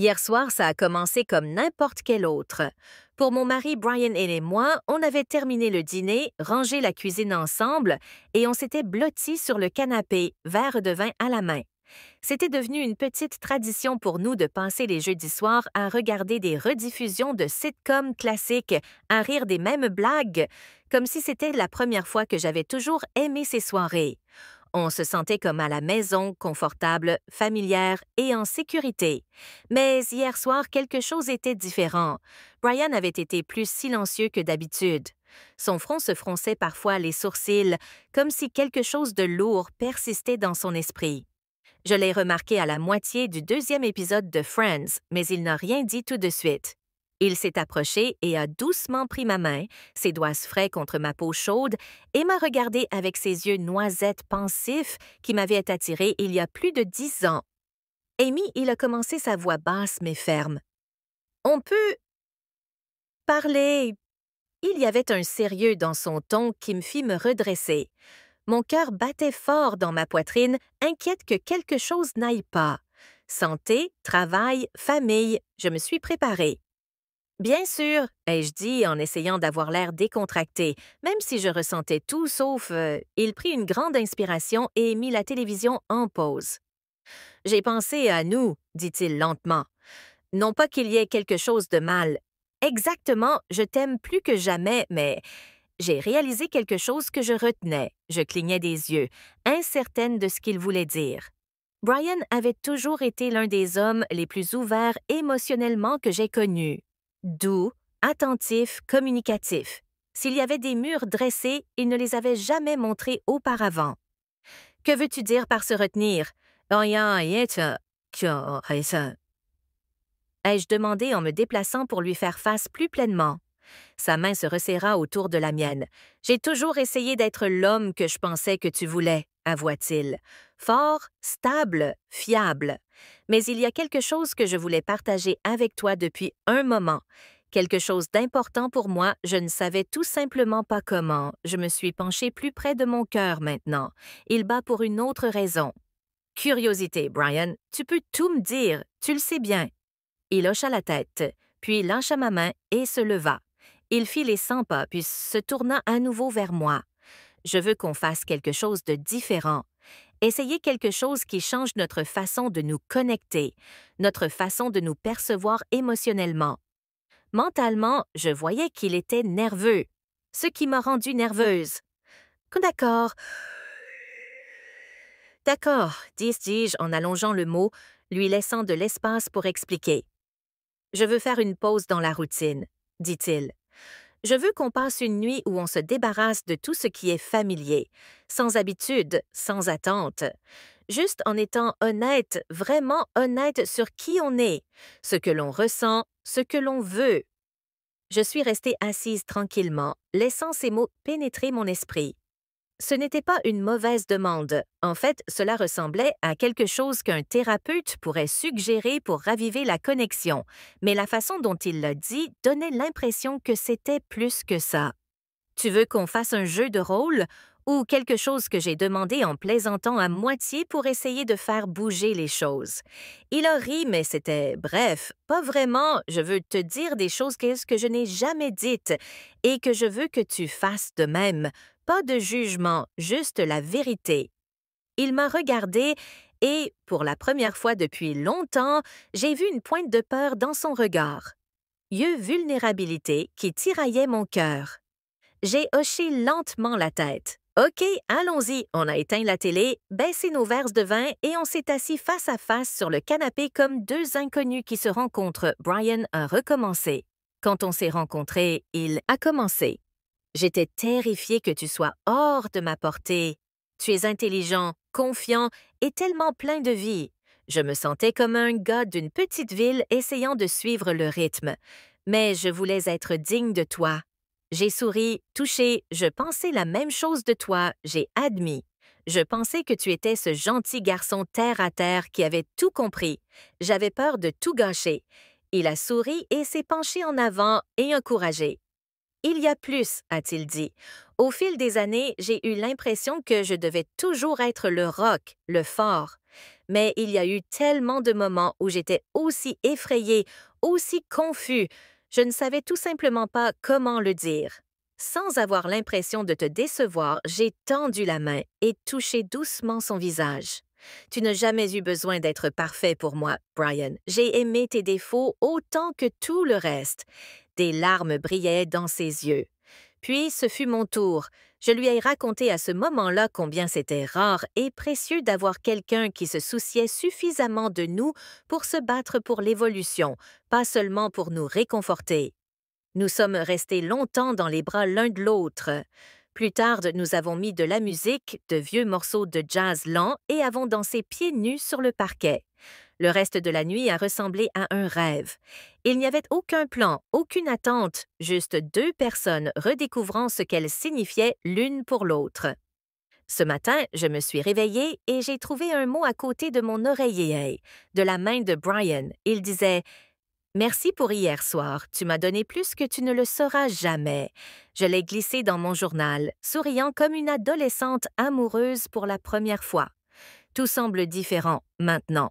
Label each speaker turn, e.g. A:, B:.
A: Hier soir, ça a commencé comme n'importe quel autre. Pour mon mari Brian et moi, on avait terminé le dîner, rangé la cuisine ensemble et on s'était blottis sur le canapé, verre de vin à la main. C'était devenu une petite tradition pour nous de passer les jeudis soirs à regarder des rediffusions de sitcoms classiques, à rire des mêmes blagues, comme si c'était la première fois que j'avais toujours aimé ces soirées. On se sentait comme à la maison, confortable, familière et en sécurité. Mais hier soir, quelque chose était différent. Brian avait été plus silencieux que d'habitude. Son front se fronçait parfois les sourcils, comme si quelque chose de lourd persistait dans son esprit. Je l'ai remarqué à la moitié du deuxième épisode de Friends, mais il n'a rien dit tout de suite. Il s'est approché et a doucement pris ma main, ses doigts frais contre ma peau chaude, et m'a regardé avec ses yeux noisettes pensifs qui m'avaient attiré il y a plus de 10 ans. Amy, il a commencé sa voix basse mais ferme. « On peut parler. » Il y avait un sérieux dans son ton qui me fit me redresser. Mon cœur battait fort dans ma poitrine, inquiète que quelque chose n'aille pas. Santé, travail, famille, je me suis préparée. Bien sûr, ai-je dit en essayant d'avoir l'air décontracté, même si je ressentais tout sauf... Il prit une grande inspiration et mit la télévision en pause. « J'ai pensé à nous, dit-il lentement. Non pas qu'il y ait quelque chose de mal. Exactement, je t'aime plus que jamais, mais... J'ai réalisé quelque chose que je retenais. Je clignais des yeux, incertaine de ce qu'il voulait dire. Brian avait toujours été l'un des hommes les plus ouverts émotionnellement que j'ai connus. Doux, attentif, communicatif. S'il y avait des murs dressés, il ne les avait jamais montrés auparavant. « Que veux-tu dire par se retenir? » ai-je demandé en me déplaçant pour lui faire face plus pleinement. Sa main se resserra autour de la mienne. « J'ai toujours essayé d'être l'homme que je pensais que tu voulais, » avoua-t-il. Fort, stable, fiable. Mais il y a quelque chose que je voulais partager avec toi depuis un moment. Quelque chose d'important pour moi, je ne savais tout simplement pas comment. Je me suis penchée plus près de mon cœur maintenant. Il bat pour une autre raison. « Curiosité, Brian, tu peux tout me dire, tu le sais bien. » Il hocha la tête, puis lâcha ma main et se leva. Il fit les 100 pas, puis se tourna à nouveau vers moi. « Je veux qu'on fasse quelque chose de différent. Essayer quelque chose qui change notre façon de nous connecter, notre façon de nous percevoir émotionnellement. » Mentalement, je voyais qu'il était nerveux, ce qui m'a rendue nerveuse. « D'accord. »« D'accord, dis-je en allongeant le mot, lui laissant de l'espace pour expliquer. « Je veux faire une pause dans la routine, » dit-il. « Je veux qu'on passe une nuit où on se débarrasse de tout ce qui est familier, sans habitude, sans attente. Juste en étant honnête, vraiment honnête sur qui on est, ce que l'on ressent, ce que l'on veut. » Je suis restée assise tranquillement, laissant ces mots pénétrer mon esprit. Ce n'était pas une mauvaise demande. En fait, cela ressemblait à quelque chose qu'un thérapeute pourrait suggérer pour raviver la connexion, mais la façon dont il l'a dit donnait l'impression que c'était plus que ça. « Tu veux qu'on fasse un jeu de rôle ou quelque chose que j'ai demandé en plaisantant à moitié pour essayer de faire bouger les choses? » Il a ri, mais c'était bref, pas vraiment. Je veux te dire des choses que je n'ai jamais dites et que je veux que tu fasses de même. Pas de jugement, juste la vérité. Il m'a regardé et, pour la première fois depuis longtemps, j'ai vu une pointe de peur dans son regard. Vulnérabilité qui tiraillait mon cœur. J'ai hoché lentement la tête. « OK, allons-y. » On a éteint la télé, baissé nos verres de vin et on s'est assis face à face sur le canapé comme deux inconnus qui se rencontrent. Brian a recommencé. Quand on s'est rencontrés, il a commencé. « J'étais terrifiée que tu sois hors de ma portée. Tu es intelligent, confiant et tellement plein de vie. Je me sentais comme un gars d'une petite ville essayant de suivre le rythme. Mais je voulais être digne de toi. J'ai souri, touché, je pensais la même chose de toi, j'ai admis. Je pensais que tu étais ce gentil garçon terre-à-terre qui avait tout compris. J'avais peur de tout gâcher. » Il a souri et s'est penché en avant et encouragé. « Il y a plus, » a-t-il dit. Au fil des années, j'ai eu l'impression que je devais toujours être le roc, le fort. Mais il y a eu tellement de moments où j'étais aussi effrayée, aussi confus. Je ne savais tout simplement pas comment le dire. Sans avoir l'impression de te décevoir, j'ai tendu la main et touché doucement son visage. Tu n'as jamais eu besoin d'être parfait pour moi, Brian. J'ai aimé tes défauts autant que tout le reste. Des larmes brillaient dans ses yeux. Puis ce fut mon tour. Je lui ai raconté à ce moment-là combien c'était rare et précieux d'avoir quelqu'un qui se souciait suffisamment de nous pour se battre pour l'évolution, pas seulement pour nous réconforter. Nous sommes restés longtemps dans les bras l'un de l'autre. Plus tard, nous avons mis de la musique, de vieux morceaux de jazz lent et avons dansé pieds nus sur le parquet. Le reste de la nuit a ressemblé à un rêve. Il n'y avait aucun plan, aucune attente, juste deux personnes redécouvrant ce qu'elles signifiaient l'une pour l'autre. Ce matin, je me suis réveillée et j'ai trouvé un mot à côté de mon oreiller, de la main de Brian. Il disait « Merci pour hier soir, tu m'as donné plus que tu ne le sauras jamais. » Je l'ai glissé dans mon journal, souriant comme une adolescente amoureuse pour la première fois. Tout semble différent maintenant.